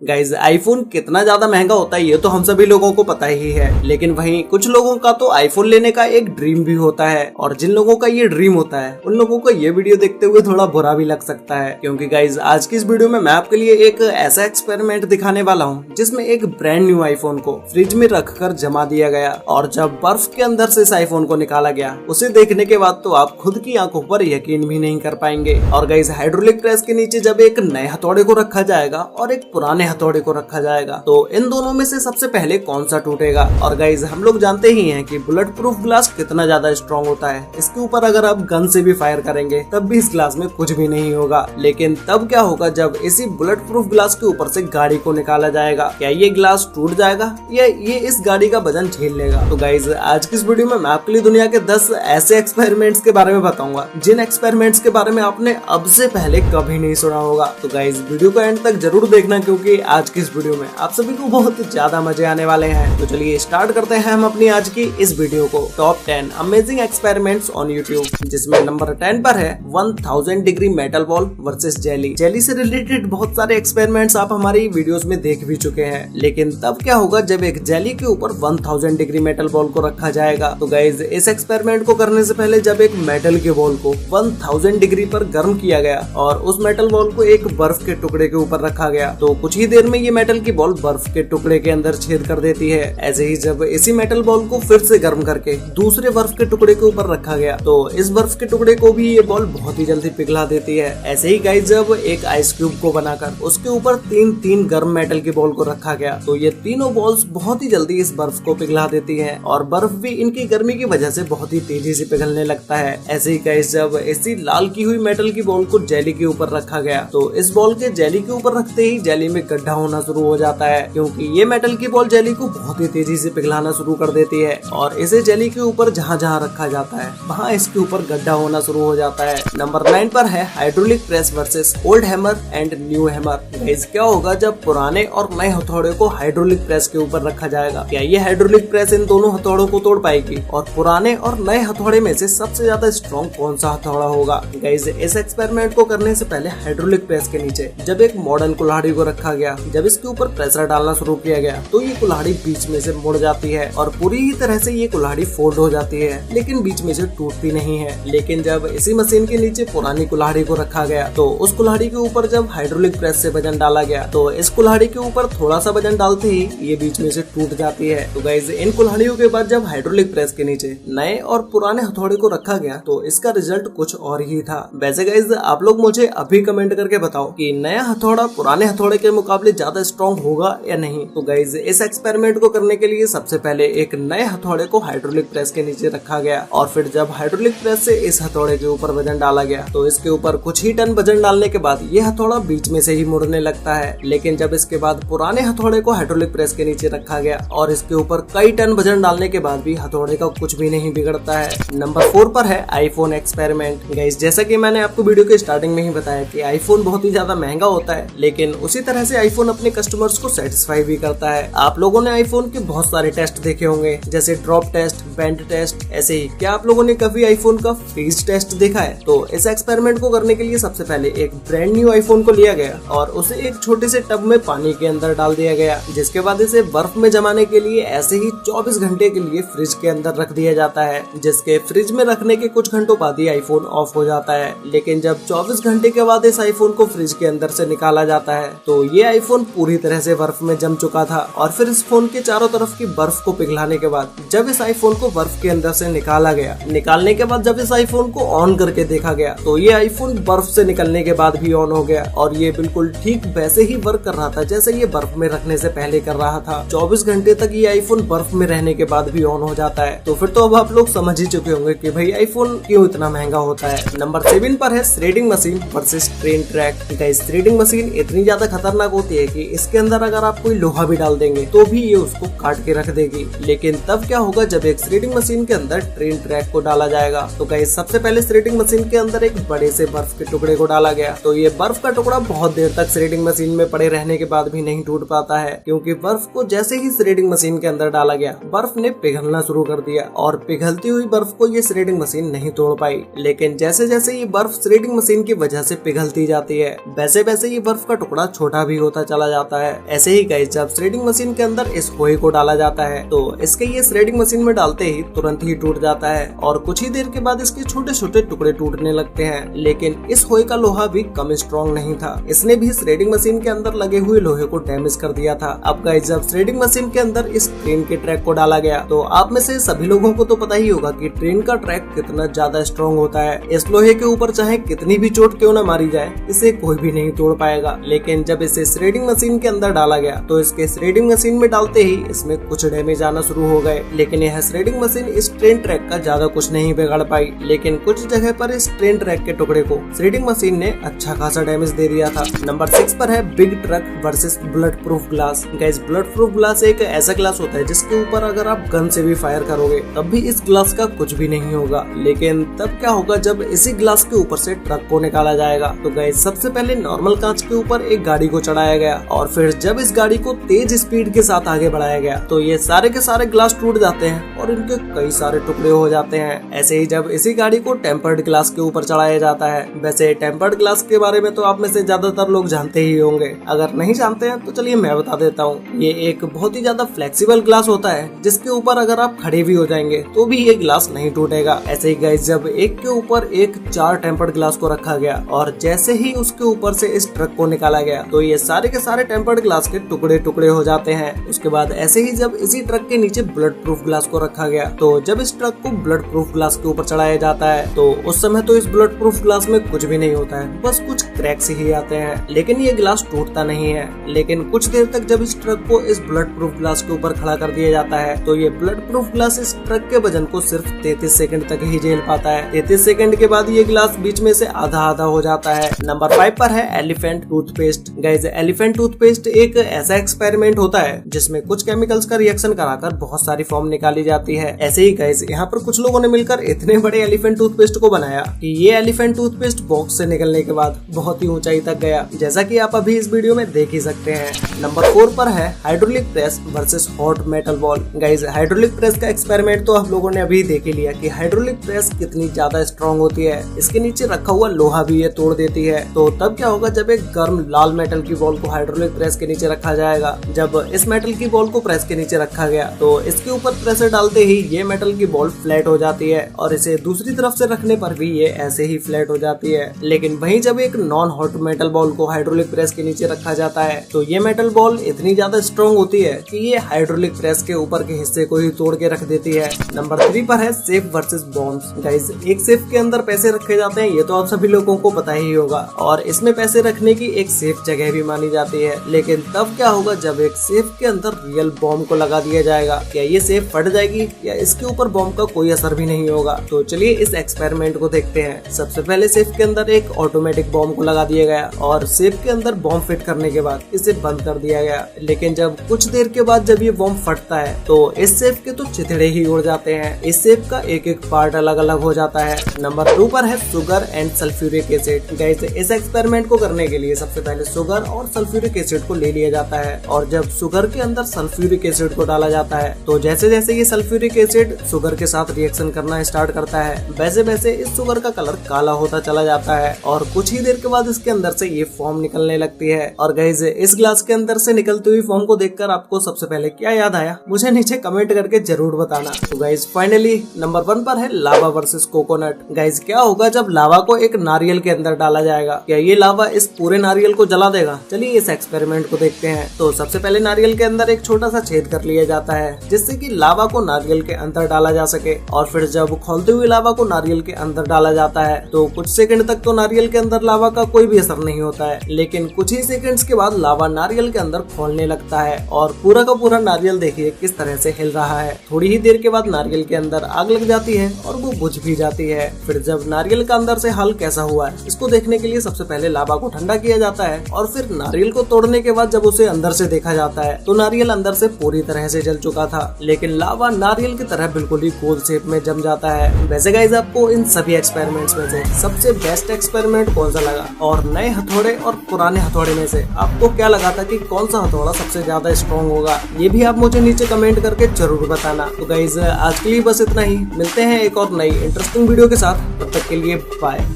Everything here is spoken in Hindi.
गाइज आईफोन कितना ज्यादा महंगा होता है ये तो हम सभी लोगों को पता ही है, लेकिन वहीं कुछ लोगों का तो आईफोन लेने का एक ड्रीम भी होता है। और जिन लोगों का ये ड्रीम होता है उन लोगों को ये वीडियो देखते हुए थोड़ा बुरा भी लग सकता है, क्योंकि गाइज आज की इस वीडियो में मैं आपके लिए एक ऐसा एक्सपेरिमेंट दिखाने वाला हूँ जिसमें एक ब्रांड न्यू आईफोन को फ्रिज में रखकर जमा दिया गया और जब बर्फ के अंदर से इस आईफोन को निकाला गया उसे देखने के बाद तो आप खुद की आंखों पर यकीन भी नहीं कर पाएंगे। और गाइज हाइड्रोलिक प्रेस के नीचे जब एक नए हथौड़े को रखा जाएगा और एक पुराने हथौड़े को रखा जाएगा तो इन दोनों में से सबसे पहले कौन सा टूटेगा। और गाइज हम लोग जानते ही हैं कि बुलेट प्रूफ ग्लास कितना ज्यादा स्ट्रॉन्ग होता है, इसके ऊपर अगर आप गन से भी फायर करेंगे तब भी इस ग्लास में कुछ भी नहीं होगा। लेकिन तब क्या होगा जब इसी बुलेट प्रूफ ग्लास के ऊपर से गाड़ी को निकाला जाएगा, क्या ये ग्लास टूट जाएगा या ये इस गाड़ी का वजन झेल लेगा। तो गाइज आज की इस वीडियो में मैं आपके लिए दुनिया के 10 ऐसे एक्सपेरिमेंट्स के बारे में बताऊंगा जिन एक्सपेरिमेंट्स के बारे में आपने अब से पहले कभी नहीं सुना होगा। तो गाइज वीडियो को एंड तक जरूर देखना, क्योंकि आज की इस वीडियो में आप सभी को बहुत ज्यादा मजे आने वाले हैं। तो चलिए स्टार्ट करते हैं हम अपनी आज की इस वीडियो को। Top 10 amazing experiments on YouTube, जिसमें नंबर 10 पर है 1000 degree metal ball versus jelly. Jelly से रिलेटेड बहुत सारे एक्सपेरिमेंट्स आप हमारी वीडियोस में देख भी चुके हैं, लेकिन तब क्या होगा जब एक जेली के ऊपर 1000 डिग्री मेटल बॉल को रखा जाएगा। तो गाइज इस एक्सपेरिमेंट को करने से पहले जब एक मेटल के बॉल को 1000 डिग्री पर गर्म किया गया और उस मेटल बॉल को एक बर्फ के टुकड़े के ऊपर रखा गया, तो कुछ ही देर में ये मेटल की बॉल बर्फ के टुकड़े के अंदर छेद कर देती है। ऐसे ही जब इसी मेटल बॉल को फिर से गर्म करके दूसरे बर्फ के टुकड़े के ऊपर रखा गया तो इस बर्फ के टुकड़े को भी ये बॉल बहुत ही जल्दी पिघला देती है। ऐसे ही गाइस जब एक आइस क्यूब को बनाकर उसके ऊपर तीन गर्म मेटल की बॉल को रखा गया तो ये तीनों बॉल्स बहुत ही जल्दी इस बर्फ को पिघला देती है और बर्फ भी इनकी गर्मी की वजह से बहुत ही तेजी से पिघलने लगता है। ऐसे ही गाइस जब इसी लाल की हुई मेटल की बॉल को जेली के ऊपर रखा गया तो इस बॉल के जेली के ऊपर रखते ही जेली में गड्ढा होना शुरू हो जाता है, क्योंकि ये मेटल की बॉल जेली को बहुत ही तेजी से पिघलाना शुरू कर देती है और इसे जेली के ऊपर जहाँ जहाँ रखा जाता है वहाँ इसके ऊपर गड्ढा होना शुरू हो जाता है। नंबर 9 पर है hydraulic press versus old hammer and new hammer. Guys क्या होगा जब पुराने और नए हथौड़े को हाइड्रोलिक प्रेस के ऊपर रखा जाएगा, क्या ये हाइड्रोलिक प्रेस इन दोनों हथौड़ों को तोड़ पाएगी और पुराने और नए हथौड़े में से सबसे ज्यादा स्ट्रॉन्ग कौन सा हथौड़ा होगा। गाइस इस एक्सपेरिमेंट को करने से पहले हाइड्रोलिक प्रेस के नीचे जब एक मॉडर्न कुल्हाड़ी को रखा गया, जब इसके ऊपर प्रेशर डालना शुरू किया गया तो ये कुल्हाड़ी बीच में से मुड़ जाती है और पूरी ही तरह से ये कुल्हाड़ी फोल्ड हो जाती है, लेकिन बीच में से टूटती नहीं है। लेकिन जब इसी मशीन के नीचे पुरानी कुल्हाड़ी को रखा गया तो उस कुल्हाड़ी के ऊपर जब हाइड्रोलिक प्रेस से वजन डाला गया तो इस कुल्हाड़ी के ऊपर थोड़ा सा वजन डालते ही ये बीच में से टूट जाती है। तो गाइस इन कुल्हाड़ियों के बाद जब हाइड्रोलिक प्रेस के नीचे नए और पुराने हथौड़े को रखा गया तो इसका रिजल्ट कुछ और ही था। वैसे गाइस आप लोग मुझे अभी कमेंट करके बताओ कि नया हथौड़ा पुराने हथौड़े के मुकाबले ज्यादा स्ट्रॉन्ग होगा या नहीं। तो गाइस इस एक्सपेरिमेंट को करने के लिए सबसे पहले एक नए हथौड़े को हाइड्रोलिक प्रेस के नीचे रखा गया और फिर जब हाइड्रोलिक प्रेस से इस हथौड़े के ऊपर वजन डाला गया तो इसके ऊपर कुछ ही टन वजन डालने के बाद ये हथौड़ा बीच में से ही मुड़ने लगता है। लेकिन जब इसके बाद पुराने हथौड़े को हाइड्रोलिक प्रेस के नीचे रखा गया और इसके ऊपर कई टन वजन डालने के बाद भी हथौड़े का कुछ भी नहीं बिगड़ता है। नंबर 4 पर है आईफोन एक्सपेरिमेंट। गाइस जैसा कि मैंने आपको वीडियो के स्टार्टिंग में ही बताया कि आईफोन बहुत ही ज्यादा महंगा होता है, लेकिन उसी तरह से आईफोन अपने कस्टमर्स को सेटिस्फाई भी करता है। आप लोगों ने आईफोन के बहुत सारे टेस्ट देखे होंगे, जैसे ड्रॉप टेस्ट, बेंड टेस्ट। ऐसे ही क्या आप लोगों ने कभी आईफोन का फ्रीज टेस्ट देखा है? तो इस एक्सपेरिमेंट को करने के लिए सबसे पहले एक ब्रांड न्यू आईफोन को लिया गया और उसे एक छोटे से टब में पानी के अंदर डाल दिया गया, जिसके बाद इसे बर्फ में जमाने के लिए ऐसे ही 24 घंटे के लिए फ्रिज के अंदर रख दिया जाता है, जिसके फ्रिज में रखने के कुछ घंटों बाद ही आईफोन ऑफ हो जाता है। लेकिन जब 24 घंटे के बाद इस आईफोन को फ्रिज के अंदर से निकाला जाता है तो ये आईफोन पूरी तरह से बर्फ में जम चुका था और फिर इस फोन के चारों तरफ की बर्फ को पिघलाने के बाद जब इस आईफोन को बर्फ के अंदर से निकाला गया, निकालने के बाद जब इस आईफोन को ऑन करके देखा गया तो ये आईफोन बर्फ से निकलने के बाद भी ऑन हो गया और ये बिल्कुल ठीक वैसे ही वर्क कर रहा था जैसे ये बर्फ में रखने से पहले कर रहा था। 24 घंटे तक ये आईफोन बर्फ में रहने के बाद भी ऑन हो जाता है। तो फिर तो अब आप लोग समझ ही चुके होंगे कि भाई आईफोन क्यों इतना महंगा होता है। नंबर 7 पर है threading machine versus train track. Guys threading machine इतनी ज्यादा खतरनाक होती है कि इसके अंदर अगर आप कोई लोहा भी डाल देंगे तो भी ये उसको काट के रख देगी। लेकिन तब क्या होगा जब एक थ्रेडिंग मशीन के अंदर ट्रेन ट्रैक को डाला जाएगा। तो गाइस सबसे पहले थ्रेडिंग मशीन के अंदर एक बड़े से बर्फ के टुकड़े को डाला गया तो ये बर्फ का टुकड़ा बहुत देर तक थ्रेडिंग मशीन में पड़े रहने के बाद भी नहीं टूट पाता है, क्योंकि बर्फ को जैसे ही थ्रेडिंग मशीन के अंदर डाला गया बर्फ ने पिघलना शुरू कर दिया और पिघलती हुई बर्फ को ये थ्रेडिंग मशीन नहीं तोड़ पाई। लेकिन जैसे जैसे ये बर्फ थ्रेडिंग मशीन की वजह से पिघलती जाती है वैसे वैसे ये बर्फ का टुकड़ा छोटा भी होता होता चला जाता है। ऐसे ही गाइस जब श्रेडिंग मशीन के अंदर इस होए को डाला जाता है तो इसके ये श्रेडिंग मशीन में डालते ही तुरंत ही टूट जाता है और कुछ ही देर के बाद इसके छोटे छोटे टुकड़े टूटने लगते हैं। लेकिन इस होए का लोहा भी कम स्ट्रॉन्ग नहीं था, इसने भी श्रेडिंग मशीन के अंदर लगे हुए लोहे को डैमेज कर दिया था। अब गाइस जब श्रेडिंग मशीन के अंदर इस ट्रेन के ट्रैक को डाला गया तो आप में से सभी लोगों को तो पता ही होगा कि ट्रेन का ट्रैक कितना ज्यादा स्ट्रॉन्ग होता है। इस लोहे के ऊपर चाहे कितनी भी चोट क्यों न मारी जाए इसे कोई भी नहीं तोड़ पाएगा। लेकिन जब इसे श्रेडिंग मशीन के अंदर डाला गया तो इसके श्रेडिंग मशीन में डालते ही इसमें कुछ डैमेज आना शुरू हो गए। लेकिन यह श्रेडिंग मशीन इस ट्रेन ट्रैक का ज्यादा कुछ नहीं बिगाड़ पाई। लेकिन कुछ जगह पर इस ट्रेन ट्रैक के टुकड़े को श्रेडिंग मशीन ने अच्छा खासा डैमेज दे दिया था। नंबर 6 पर है big truck versus bullet proof glass. Guys bullet proof glass एक ऐसा ग्लास होता है जिसके ऊपर अगर आप गन से भी फायर करोगे तब भी इस ग्लास का कुछ भी नहीं होगा। लेकिन तब क्या होगा जब इसी ग्लास के ऊपर से ट्रक को निकाला जाएगा। तो गाइस सबसे पहले नॉर्मल कांच के ऊपर एक गाड़ी को चढ़ाया गया और फिर जब इस गाड़ी को तेज स्पीड के साथ आगे बढ़ाया गया तो ये सारे के सारे ग्लास टूट जाते हैं और इनके कई सारे टुकड़े हो जाते हैं। ऐसे ही जब इसी गाड़ी को टेम्पर्ड ग्लास के ऊपर चढ़ाया जाता है, वैसे टेम्पर्ड ग्लास के बारे में तो आप में से ज्यादातर लोग जानते ही होंगे, अगर नहीं जानते हैं तो चलिए मैं बता देता हूँ। ये एक बहुत ही ज्यादा फ्लेक्सिबल ग्लास होता है जिसके ऊपर अगर आप खड़े भी हो जाएंगे तो भी ये ग्लास नहीं टूटेगा। ऐसे ही गाइस जब एक के ऊपर एक 4 टेम्पर्ड ग्लास को रखा गया और जैसे ही उसके ऊपर से इस ट्रक को निकाला गया तो ये सारे के सारे टेम्पर्ड ग्लास के टुकड़े टुकड़े हो जाते हैं। उसके बाद ऐसे ही जब इसी ट्रक के नीचे बुलेट प्रूफ ग्लास को रखा गया तो जब इस ट्रक को बुलेट प्रूफ ग्लास के ऊपर चढ़ाया जाता है तो उस समय तो इस बुलेट प्रूफ ग्लास में कुछ भी नहीं होता है, बस कुछ क्रैक्स ही आते हैं। लेकिन ये ग्लास टूटता नहीं है। लेकिन कुछ देर तक जब इस ट्रक को इस बुलेट प्रूफ ग्लास के ऊपर खड़ा कर दिया जाता है तो ये बुलेट प्रूफ ग्लास इस ट्रक के वजन को सिर्फ 33 सेकंड तक ही झेल पाता है। 33 सेकंड के बाद ये ग्लास बीच में से आधा आधा हो जाता है। नंबर 5 पर है elephant toothpaste. Guys elephant toothpaste एक ऐसा एक्सपेरिमेंट होता है जिसमें कुछ केमिकल्स का रिएक्शन कराकर बहुत सारी फॉर्म निकाली जाती है। ऐसे ही गाइस यहाँ पर कुछ लोगों ने मिलकर इतने बड़े एलिफेंट टूथपेस्ट को बनाया कि ये एलिफेंट टूथपेस्ट बॉक्स से निकलने के बाद बहुत ही ऊंचाई तक गया, जैसा कि आप अभी इस वीडियो में देख ही सकते हैं। नंबर 4 पर है hydraulic press versus hot metal ball. Guys hydraulic press का एक्सपेरिमेंट तो आप लोगों ने अभी देख ही लिया कि हाइड्रोलिक प्रेस कितनी ज्यादा स्ट्रॉन्ग होती है, इसके नीचे रखा हुआ लोहा भी ये तोड़ देती है। तो तब क्या होगा जब एक गर्म लाल मेटल की बॉल को हाइड्रोलिक प्रेस के नीचे रखा जाएगा। जब इस मेटल की बॉल को प्रेस के नीचे रखा गया तो इसके ऊपर प्रेशर डालते ही ये मेटल की बॉल फ्लैट हो जाती है और इसे दूसरी तरफ से रखने पर भी ये ऐसे ही फ्लैट हो जाती है। लेकिन वहीं जब एक नॉन हॉट मेटल बॉल को हाइड्रोलिक प्रेस के नीचे रखा जाता है तो ये मेटल बॉल इतनी ज्यादा स्ट्रॉन्ग होती है कि ये हाइड्रोलिक प्रेस के ऊपर के हिस्से को ही तोड़ के रख देती है। नंबर 3 पर है सेफ वर्सेस बॉम्ब्स। गाइस एक सेफ के अंदर पैसे रखे जाते हैं, ये तो आप सभी लोगों को पता ही होगा, और इसमें पैसे रखने की एक सेफ जगह भी मानी जाती है। लेकिन तब क्या होगा जब एक सेफ के अंदर रियल बॉम्ब को लगा दिया जाएगा, क्या ये सेफ फट जाएगी या इसके ऊपर बॉम्ब का कोई असर भी नहीं होगा? तो चलिए इस एक्सपेरिमेंट को देखते हैं। सबसे पहले सेफ के अंदर एक ऑटोमेटिक बॉम्ब को लगा दिया गया और सेफ के अंदर बॉम्ब फिट करने के बाद इसे बंद कर दिया गया। लेकिन जब कुछ देर के बाद जब ये बॉम्ब फटता है तो इस सेफ के तो चिथड़े ही उड़ जाते हैं। इस सेफ का एक एक पार्ट अलग अलग हो जाता है। नंबर 2 पर है sugar and sulphuric acid. Guys इस एक्सपेरिमेंट को करने के लिए सबसे पहले शुगर और सल्फ्यूरिक एसिड को ले लिया जाता है और जब शुगर के अंदर सल्फ्यूरिक एसिड को डाला जाता है तो जैसे जैसे ये सल्फ्यूरिक एसिड शुगर के साथ रिएक्शन करना स्टार्ट करता है वैसे वैसे इस शुगर का कलर काला होता चला जाता है और कुछ ही देर के बाद इसके अंदर से ये फॉर्म निकलने लगती है। और गाइस इस ग्लास के अंदर से निकलती हुई फॉर्म को देखकर आपको सबसे पहले क्या याद आया मुझे नीचे कमेंट करके जरूर बताना। तो गाइस फाइनली नंबर 1 पर है लावा वर्सेस कोकोनट। गाइस क्या होगा जब लावा को एक नारियल के अंदर डाला जाएगा, क्या ये लावा इस पूरे नारियल को जला देगा? चलिए इस एक्सपेरिमेंट को देखते हैं। तो सबसे पहले नारियल के अंदर एक छोटा सा छेद कर लिया जाता है जिससे कि लावा को नारियल के अंदर डाला जा सके और फिर जब खोलते हुए लावा को नारियल के अंदर डाला जाता है तो कुछ सेकंड तक तो नारियल के अंदर लावा का कोई भी असर नहीं होता है, लेकिन कुछ ही सेकंड्स के बाद लावा नारियल के अंदर खोलने लगता है और पूरा का पूरा नारियल देखिए किस तरह से हिल रहा है। थोड़ी ही देर के बाद नारियल के अंदर आग लग जाती है और वो बुझ भी जाती है। फिर जब नारियल का अंदर से हल कैसा हुआ है इसको देखने के लिए सबसे पहले लावा को ठंडा किया जाता है और फिर नारियल को तोड़ने के बाद जब उसे अंदर से देखा जाता है तो नारियल अंदर से पूरी तरह से जल चुका था, लेकिन लावा नारियल की तरह बिल्कुल ही गोल शेप में जम जाता है। वैसे गाइस आपको इन सभी एक्सपेरिमेंट्स में से सबसे बेस्ट एक्सपेरिमेंट कौन सा लगा और नए हथौड़े और पुराने हथौड़े में से आपको क्या लगा था कि कौन सा हथौड़ा सबसे ज्यादा स्ट्रॉन्ग होगा? ये भी आप मुझे नीचे कमेंट करके जरूर बताना। तो गाइस आज के लिए बस इतना ही, मिलते हैं एक और नई इंटरेस्टिंग वीडियो के साथ, तब तक के लिए बाय।